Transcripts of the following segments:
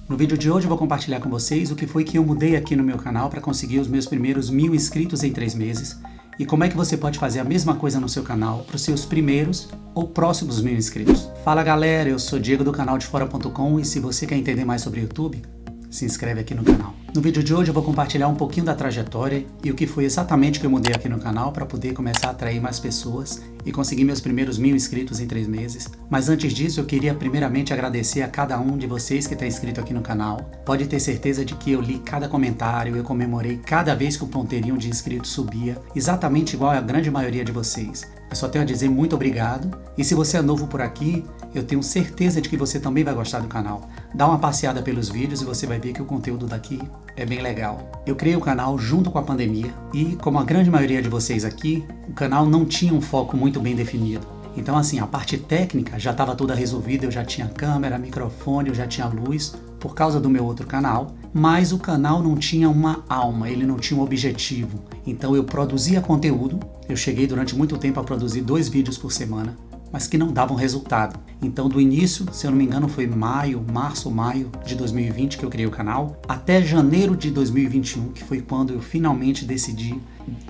No vídeo de hoje eu vou compartilhar com vocês o que foi que eu mudei aqui no meu canal para conseguir os meus primeiros 1000 inscritos em 3 meses e como é que você pode fazer a mesma coisa no seu canal para os seus primeiros ou próximos 1000 inscritos. Fala galera, eu sou Diego do canal defora.com e se você quer entender mais sobre o YouTube, se inscreve aqui no canal. No vídeo de hoje eu vou compartilhar um pouquinho da trajetória e o que foi exatamente que eu mudei aqui no canal para poder começar a atrair mais pessoas e conseguir meus primeiros 1000 inscritos em 3 meses. Mas antes disso eu queria primeiramente agradecer a cada um de vocês que está inscrito aqui no canal. Pode ter certeza de que eu li cada comentário, eu comemorei cada vez que o ponteirinho de inscritos subia, exatamente igual a grande maioria de vocês. Eu só tenho a dizer muito obrigado e se você é novo por aqui, eu tenho certeza de que você também vai gostar do canal. Dá uma passeada pelos vídeos e você vai ver que o conteúdo daqui é bem legal. Eu criei o canal junto com a pandemia e, como a grande maioria de vocês aqui, o canal não tinha um foco muito bem definido. Então assim, a parte técnica já estava toda resolvida, eu já tinha câmera, microfone, eu já tinha luz por causa do meu outro canal, mas o canal não tinha uma alma, ele não tinha um objetivo. Então eu produzia conteúdo, eu cheguei durante muito tempo a produzir 2 vídeos por semana, mas que não davam resultado. Então do início, se eu não me engano foi março ou maio de 2020 que eu criei o canal, até janeiro de 2021, que foi quando eu finalmente decidi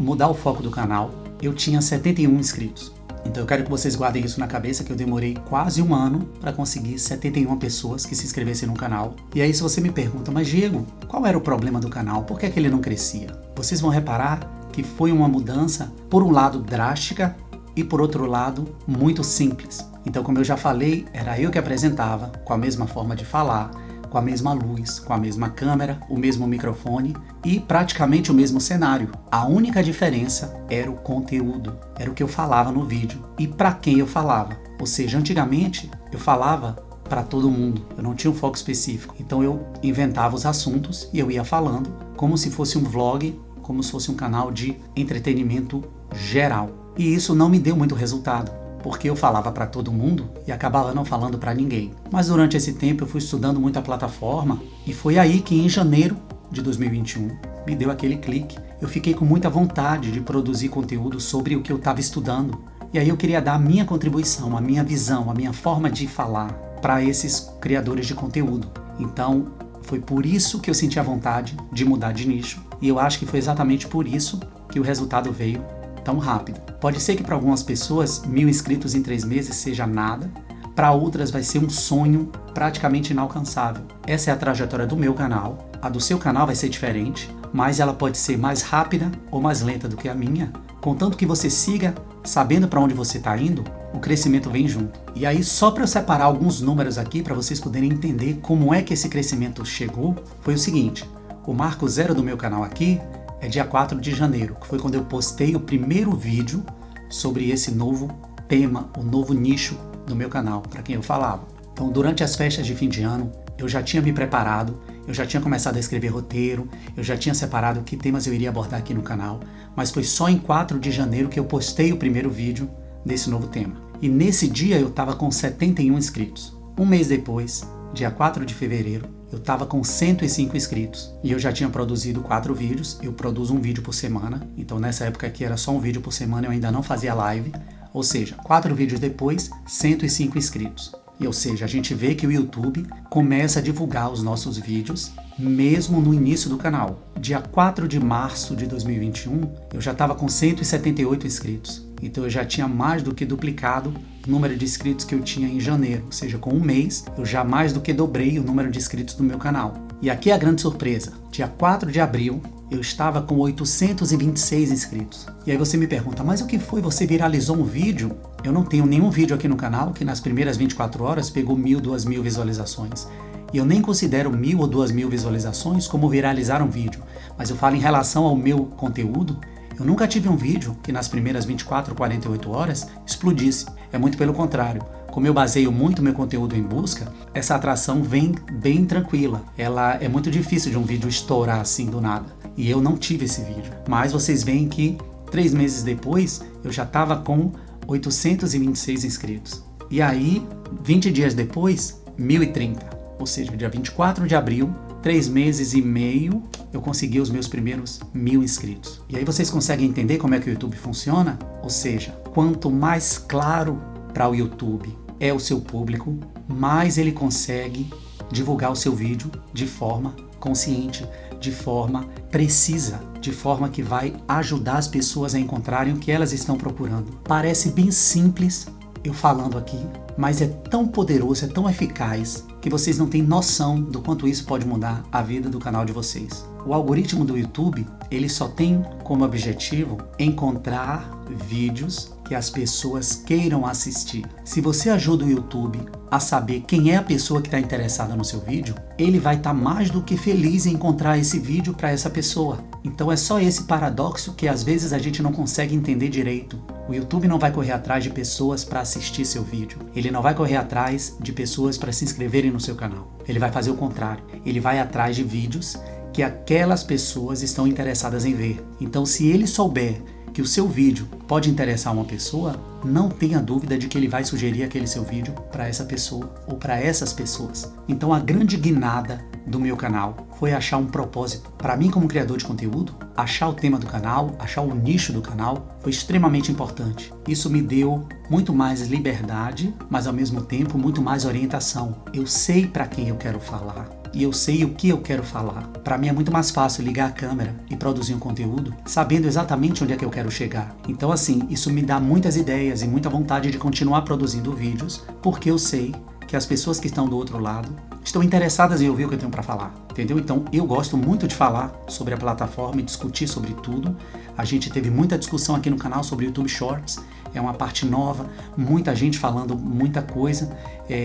mudar o foco do canal, eu tinha 71 inscritos. Então eu quero que vocês guardem isso na cabeça, que eu demorei quase um ano para conseguir 71 pessoas que se inscrevessem no canal. E aí se você me pergunta, mas Diego, qual era o problema do canal? Por que é que ele não crescia? Vocês vão reparar que foi uma mudança, por um lado drástica, e por outro lado, muito simples. Então, como eu já falei, era eu que apresentava, com a mesma forma de falar, com a mesma luz, com a mesma câmera, o mesmo microfone e praticamente o mesmo cenário. A única diferença era o conteúdo, era o que eu falava no vídeo e para quem eu falava. Ou seja, antigamente eu falava para todo mundo, eu não tinha um foco específico. Então eu inventava os assuntos e eu ia falando como se fosse um vlog, como se fosse um canal de entretenimento geral. E isso não me deu muito resultado, porque eu falava para todo mundo e acabava não falando para ninguém. Mas durante esse tempo eu fui estudando muito a plataforma e foi aí que em janeiro de 2021 me deu aquele clique. Eu fiquei com muita vontade de produzir conteúdo sobre o que eu estava estudando. E aí eu queria dar a minha contribuição, a minha visão, a minha forma de falar para esses criadores de conteúdo. Então foi por isso que eu senti a vontade de mudar de nicho. E eu acho que foi exatamente por isso que o resultado veio tão rápido. Pode ser que para algumas pessoas 1000 inscritos em 3 meses seja nada, para outras vai ser um sonho praticamente inalcançável. Essa é a trajetória do meu canal, a do seu canal vai ser diferente, mas ela pode ser mais rápida ou mais lenta do que a minha, contanto que você siga sabendo para onde você está indo, o crescimento vem junto. E aí só para eu separar alguns números aqui para vocês poderem entender como é que esse crescimento chegou, foi o seguinte, o marco zero do meu canal aqui é dia 4 de janeiro, que foi quando eu postei o primeiro vídeo sobre esse novo tema, o novo nicho do meu canal, para quem eu falava. Então, durante as festas de fim de ano, eu já tinha me preparado, eu já tinha começado a escrever roteiro, eu já tinha separado que temas eu iria abordar aqui no canal, mas foi só em 4 de janeiro que eu postei o primeiro vídeo desse novo tema. E nesse dia eu estava com 71 inscritos. Um mês depois, dia 4 de fevereiro, eu estava com 105 inscritos e eu já tinha produzido 4 vídeos, eu produzo um vídeo por semana, então nessa época aqui era só um vídeo por semana, eu ainda não fazia live, ou seja, 4 vídeos depois, 105 inscritos. E, ou seja, a gente vê que o YouTube começa a divulgar os nossos vídeos mesmo no início do canal. Dia 4 de março de 2021, eu já estava com 178 inscritos. Então eu já tinha mais do que duplicado o número de inscritos que eu tinha em janeiro. Ou seja, com um mês, eu já mais do que dobrei o número de inscritos do meu canal. E aqui é a grande surpresa. Dia 4 de abril, eu estava com 826 inscritos. E aí você me pergunta, mas o que foi? Você viralizou um vídeo? Eu não tenho nenhum vídeo aqui no canal que nas primeiras 24 horas pegou 1000, 2000 visualizações. E eu nem considero 1000 ou 2000 visualizações como viralizar um vídeo. Mas eu falo em relação ao meu conteúdo, eu nunca tive um vídeo que nas primeiras 24 ou 48 horas explodisse. É muito pelo contrário. Como eu baseio muito meu conteúdo em busca, essa atração vem bem tranquila. Ela é muito difícil de um vídeo estourar assim do nada. E eu não tive esse vídeo. Mas vocês veem que 3 meses depois eu já estava com 826 inscritos. E aí, 20 dias depois, 1030. Ou seja, dia 24 de abril, 3 meses e meio, eu consegui os meus primeiros 1000 inscritos. E aí vocês conseguem entender como é que o YouTube funciona? Ou seja, quanto mais claro para o YouTube é o seu público, mais ele consegue divulgar o seu vídeo de forma consciente, de forma precisa, de forma que vai ajudar as pessoas a encontrarem o que elas estão procurando. Parece bem simples eu falando aqui, mas é tão poderoso, é tão eficaz, que vocês não têm noção do quanto isso pode mudar a vida do canal de vocês. O algoritmo do YouTube, ele só tem como objetivo encontrar vídeos que as pessoas queiram assistir. Se você ajuda o YouTube a saber quem é a pessoa que está interessada no seu vídeo, ele vai estar mais do que feliz em encontrar esse vídeo para essa pessoa. Então é só esse paradoxo que às vezes a gente não consegue entender direito. O YouTube não vai correr atrás de pessoas para assistir seu vídeo. Ele não vai correr atrás de pessoas para se inscreverem no seu canal. Ele vai fazer o contrário. Ele vai atrás de vídeos que aquelas pessoas estão interessadas em ver. Então, se ele souber que o seu vídeo pode interessar uma pessoa, não tenha dúvida de que ele vai sugerir aquele seu vídeo para essa pessoa ou para essas pessoas. Então a grande guinada do meu canal foi achar um propósito. Para mim, como criador de conteúdo, achar o tema do canal, achar o nicho do canal foi extremamente importante. Isso me deu muito mais liberdade, mas ao mesmo tempo muito mais orientação. Eu sei para quem eu quero falar. E eu sei o que eu quero falar. Para mim é muito mais fácil ligar a câmera e produzir um conteúdo sabendo exatamente onde é que eu quero chegar. Então assim, isso me dá muitas ideias e muita vontade de continuar produzindo vídeos, porque eu sei que as pessoas que estão do outro lado estão interessadas em ouvir o que eu tenho para falar, entendeu? Então eu gosto muito de falar sobre a plataforma e discutir sobre tudo. A gente teve muita discussão aqui no canal sobre o YouTube Shorts, é uma parte nova, muita gente falando muita coisa,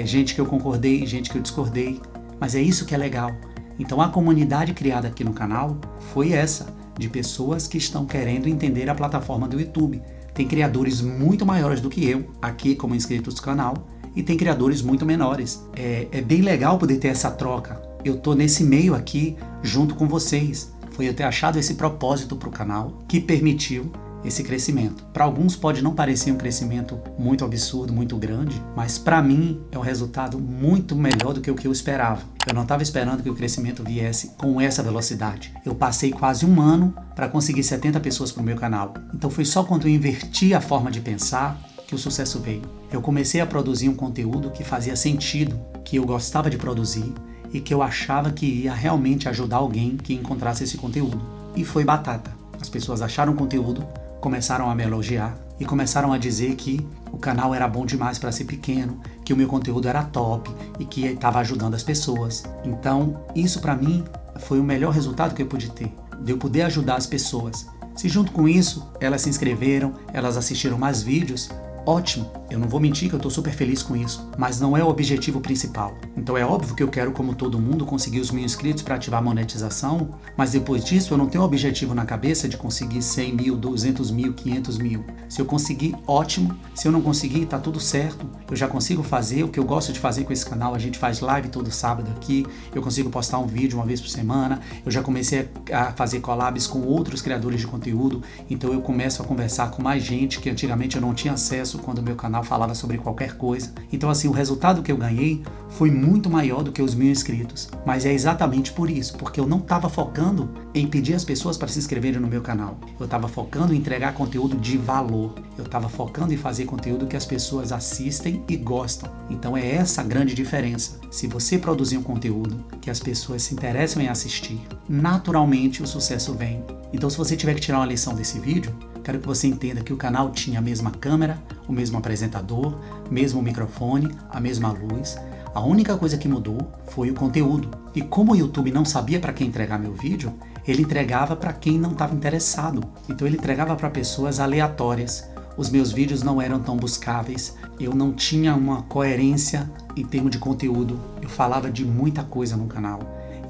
gente que eu concordei, gente que eu discordei, mas é isso que é legal. Então a comunidade criada aqui no canal foi essa, de pessoas que estão querendo entender a plataforma do YouTube. Tem criadores muito maiores do que eu, aqui como inscritos do canal, e tem criadores muito menores. É bem legal poder ter essa troca. Eu tô nesse meio aqui junto com vocês. Foi eu ter achado esse propósito para o canal que permitiu esse crescimento. Para alguns pode não parecer um crescimento muito absurdo, muito grande, mas para mim é um resultado muito melhor do que o que eu esperava. Eu não estava esperando que o crescimento viesse com essa velocidade. Eu passei quase um ano para conseguir 70 pessoas para o meu canal. Então foi só quando eu inverti a forma de pensar que o sucesso veio. Eu comecei a produzir um conteúdo que fazia sentido, que eu gostava de produzir e que eu achava que ia realmente ajudar alguém que encontrasse esse conteúdo. E foi batata. As pessoas acharam o conteúdo, começaram a me elogiar e começaram a dizer que o canal era bom demais para ser pequeno, que o meu conteúdo era top e que estava ajudando as pessoas. Então, isso para mim foi o melhor resultado que eu pude ter, de eu poder ajudar as pessoas. Se junto com isso, elas se inscreveram, elas assistiram mais vídeos, ótimo, eu não vou mentir que eu estou super feliz com isso, mas não é o objetivo principal. Então é óbvio que eu quero, como todo mundo, conseguir os 1000 inscritos para ativar a monetização, mas depois disso eu não tenho o objetivo na cabeça de conseguir 100 mil, 200 mil, 500 mil. Se eu conseguir, ótimo. Se eu não conseguir, tá tudo certo. Eu já consigo fazer o que eu gosto de fazer com esse canal. A gente faz live todo sábado aqui, eu consigo postar um vídeo uma vez por semana, eu já comecei a fazer collabs com outros criadores de conteúdo, então eu começo a conversar com mais gente que antigamente eu não tinha acesso quando o meu canal falava sobre qualquer coisa. Então assim, o resultado que eu ganhei foi muito maior do que os 1000 inscritos. Mas é exatamente por isso, porque eu não estava focando em pedir as pessoas para se inscreverem no meu canal. Eu estava focando em entregar conteúdo de valor. Eu estava focando em fazer conteúdo que as pessoas assistem e gostam. Então é essa a grande diferença. Se você produzir um conteúdo que as pessoas se interessam em assistir, naturalmente o sucesso vem. Então se você tiver que tirar uma lição desse vídeo, quero que você entenda que o canal tinha a mesma câmera, o mesmo apresentador, mesmo microfone, a mesma luz. A única coisa que mudou foi o conteúdo. E como o YouTube não sabia para quem entregar meu vídeo, ele entregava para quem não estava interessado. Então ele entregava para pessoas aleatórias. Os meus vídeos não eram tão buscáveis, eu não tinha uma coerência em termos de conteúdo. Eu falava de muita coisa no canal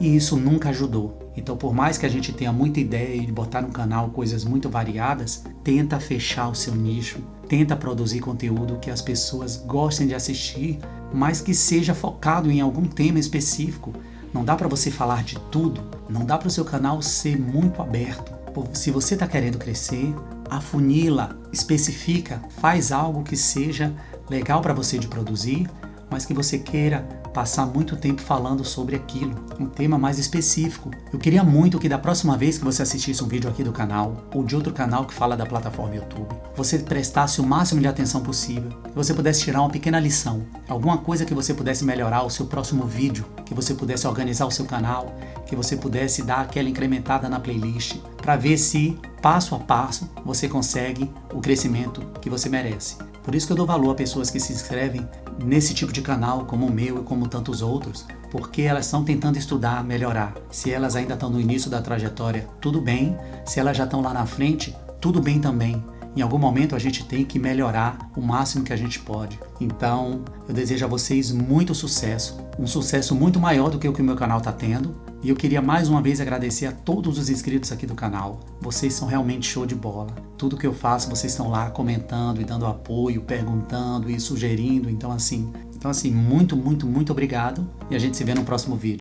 e isso nunca ajudou. Então, por mais que a gente tenha muita ideia de botar no canal coisas muito variadas, tenta fechar o seu nicho, tenta produzir conteúdo que as pessoas gostem de assistir, mas que seja focado em algum tema específico. Não dá para você falar de tudo, não dá para o seu canal ser muito aberto. Se você está querendo crescer, afunila, especifica, faz algo que seja legal para você de produzir, mas que você queira passar muito tempo falando sobre aquilo, um tema mais específico. Eu queria muito que da próxima vez que você assistisse um vídeo aqui do canal, ou de outro canal que fala da plataforma YouTube, você prestasse o máximo de atenção possível, que você pudesse tirar uma pequena lição, alguma coisa que você pudesse melhorar o seu próximo vídeo, que você pudesse organizar o seu canal, que você pudesse dar aquela incrementada na playlist, para ver se, passo a passo, você consegue o crescimento que você merece. Por isso que eu dou valor a pessoas que se inscrevem nesse tipo de canal, como o meu e como tantos outros, porque elas estão tentando estudar, melhorar. Se elas ainda estão no início da trajetória, tudo bem. Se elas já estão lá na frente, tudo bem também. Em algum momento a gente tem que melhorar o máximo que a gente pode. Então, eu desejo a vocês muito sucesso, um sucesso muito maior do que o meu canal está tendo. E eu queria mais uma vez agradecer a todos os inscritos aqui do canal. Vocês são realmente show de bola. Tudo que eu faço, vocês estão lá comentando e dando apoio, perguntando e sugerindo. Então assim, muito obrigado. E a gente se vê no próximo vídeo.